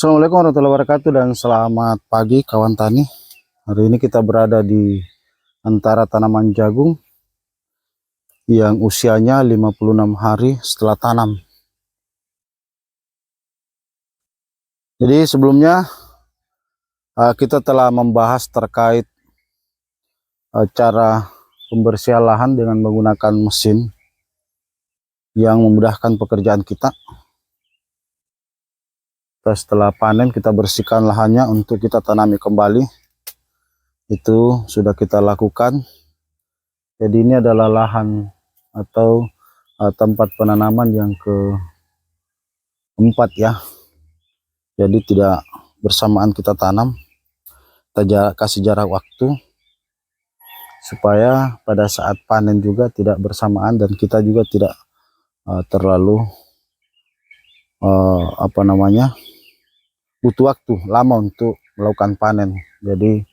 Assalamualaikum warahmatullahi wabarakatuh dan selamat pagi kawan tani. Hari ini kita berada di antara tanaman jagung yang usianya 56 hari setelah tanam. Jadi sebelumnya kita telah membahas terkait cara pembersihan lahan dengan menggunakan mesin yang memudahkan pekerjaan kita. Setelah panen kita bersihkan lahannya untuk kita tanami kembali. Itu sudah kita lakukan. Jadi ini adalah lahan atau tempat penanaman yang keempat ya. Jadi tidak bersamaan kita tanam. Kita kasih jarak waktu supaya pada saat panen juga tidak bersamaan dan kita juga tidak terlalu butuh waktu lama untuk melakukan panen. Jadi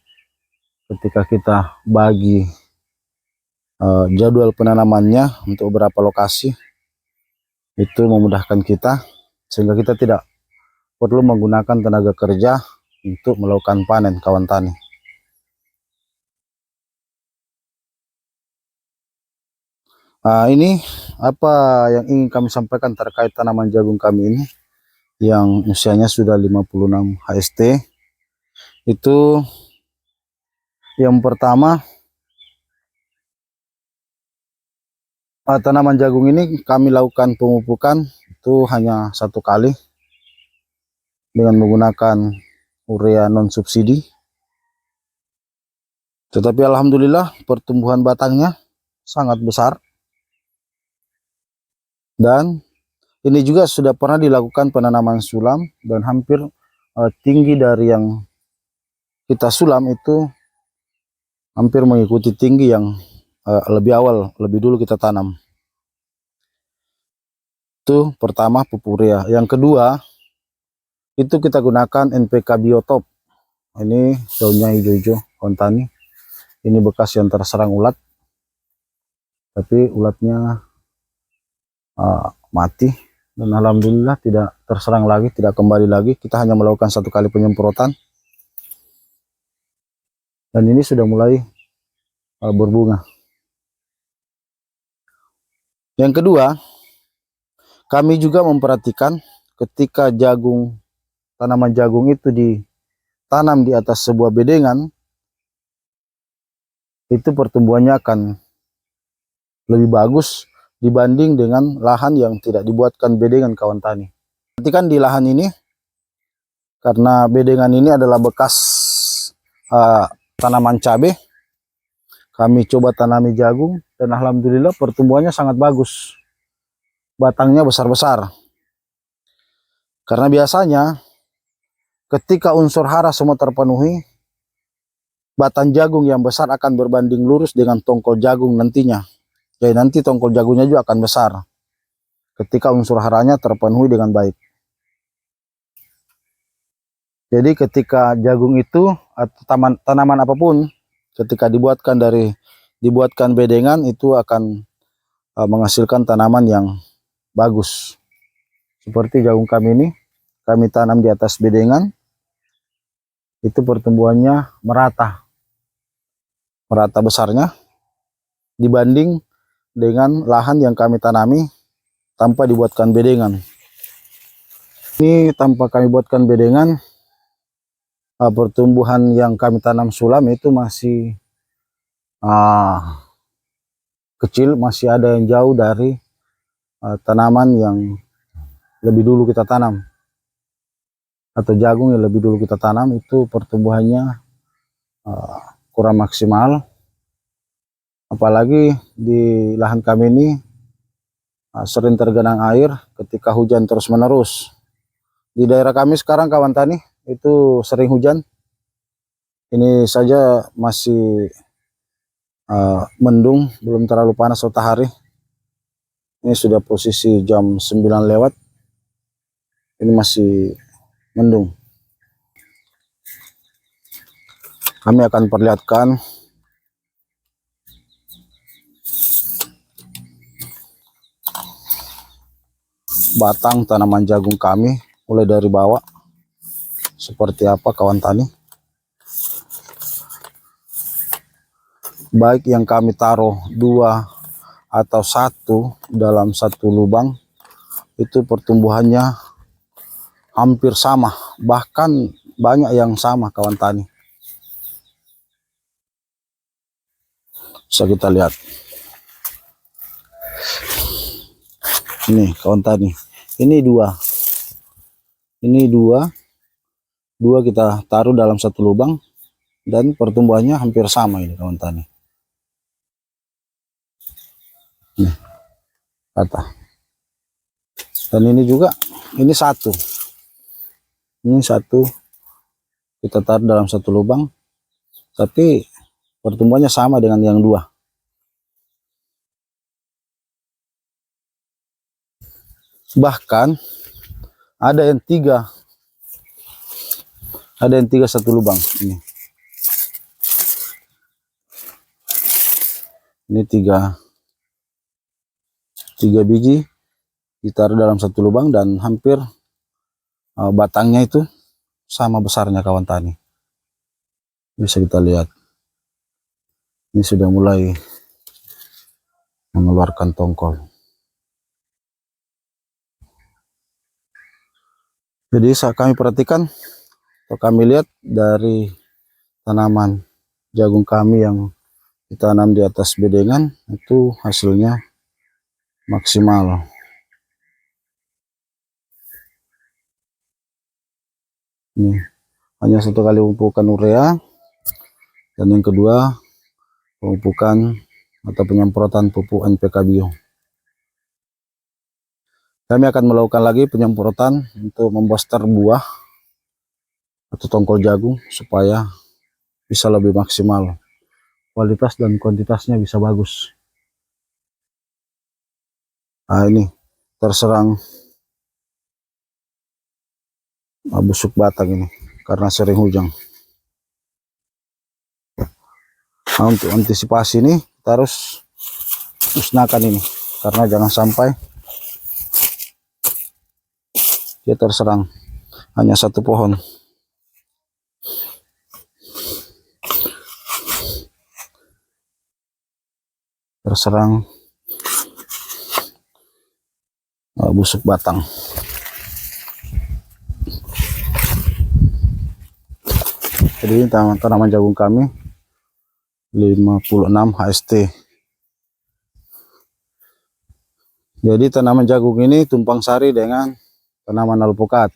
ketika kita bagi jadwal penanamannya untuk beberapa lokasi, itu memudahkan kita sehingga kita tidak perlu menggunakan tenaga kerja untuk melakukan panen kawan tani. Ini apa yang ingin kami sampaikan terkait tanaman jagung kami ini yang usianya sudah 56 HST. Itu yang pertama, tanaman jagung ini kami lakukan pemupukan itu hanya 1 kali dengan menggunakan urea non subsidi. Tetapi alhamdulillah pertumbuhan batangnya sangat besar. Dan ini juga sudah pernah dilakukan penanaman sulam dan hampir tinggi dari yang kita sulam itu hampir mengikuti tinggi yang lebih dulu kita tanam. Itu pertama pupuk urea. Yang kedua itu kita gunakan NPK Biotop. Ini daunnya hijau-hijau kawan tani. Ini bekas yang terserang ulat, tapi ulatnya mati dan alhamdulillah tidak terserang lagi, tidak kembali lagi. Kita hanya melakukan 1 kali penyemprotan dan ini sudah mulai berbunga. Yang kedua, kami juga memperhatikan ketika tanaman jagung itu ditanam di atas sebuah bedengan, itu pertumbuhannya akan lebih bagus dibanding dengan lahan yang tidak dibuatkan bedengan kawan tani. Perhatikan di lahan ini, karena bedengan ini adalah bekas tanaman cabai, kami coba tanami jagung dan alhamdulillah pertumbuhannya sangat bagus. Batangnya besar-besar. Karena biasanya ketika unsur hara semua terpenuhi, batang jagung yang besar akan berbanding lurus dengan tongkol jagung nantinya. Jadi nanti tongkol jagungnya juga akan besar ketika unsur haranya terpenuhi dengan baik. Jadi ketika jagung itu atau tanaman apapun ketika dibuatkan bedengan itu akan menghasilkan tanaman yang bagus. Seperti jagung kami ini, kami tanam di atas bedengan, itu pertumbuhannya merata besarnya dibanding dengan lahan yang kami tanami tanpa dibuatkan bedengan. Ini tanpa kami buatkan bedengan, pertumbuhan yang kami tanam sulam itu masih kecil, masih ada yang jauh dari tanaman yang lebih dulu kita tanam atau jagung yang lebih dulu kita tanam, itu pertumbuhannya kurang maksimal. Apalagi di lahan kami ini sering tergenang air ketika hujan terus menerus. Di daerah kami sekarang kawan tani itu sering hujan. Ini saja masih mendung, belum terlalu panas matahari. Ini sudah posisi jam 9 lewat. Ini masih mendung. Kami akan perlihatkan batang tanaman jagung kami mulai dari bawah. seperti apa kawan tani. Baik yang kami taruh 2 atau 1 dalam satu lubang, itu pertumbuhannya hampir sama, bahkan banyak yang sama kawan tani. Bisa kita lihat. Ini kawan tani, ini 2. Ini 2 kita taruh dalam satu lubang dan pertumbuhannya hampir sama ini kawan tani. Nih, kata. Dan ini juga, ini 1. Ini 1 kita taruh dalam satu lubang, tapi pertumbuhannya sama dengan yang 2. Bahkan ada yang 3. Ada yang 3 satu lubang. Ini 3 biji ditaruh dalam satu lubang dan hampir batangnya itu sama besarnya kawan tani. Bisa kita lihat. Ini sudah mulai mengeluarkan tongkol. Jadi saat kami perhatikan atau kami lihat dari tanaman jagung kami yang ditanam di atas bedengan, itu hasilnya maksimal. Ini hanya 1 kali pemupukan urea, dan yang kedua pemupukan atau penyemprotan pupuk NPK Bio. Kami akan melakukan lagi penyemprotan untuk membooster buah atau tongkol jagung supaya bisa lebih maksimal, kualitas dan kuantitasnya bisa bagus. Nah, ini terserang busuk batang ini karena sering hujan. Nah, untuk antisipasi ini kita harus musnahkan ini, karena jangan sampai dia terserang. Hanya 1 pohon. Terserang busuk batang. Jadi tanaman jagung kami 56 HST. Jadi tanaman jagung ini tumpang sari dengan tanaman alpukat.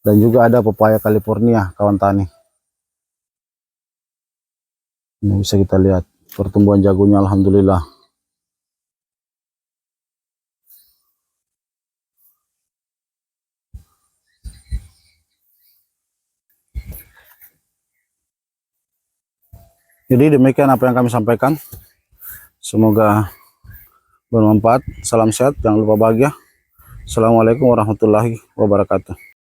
Dan juga ada pepaya California kawan tani. Ini bisa kita lihat pertumbuhan jagungnya alhamdulillah. Jadi demikian apa yang kami sampaikan. Semoga bermanfaat. Salam sehat, jangan lupa bahagia. Assalamualaikum warahmatullahi wabarakatuh.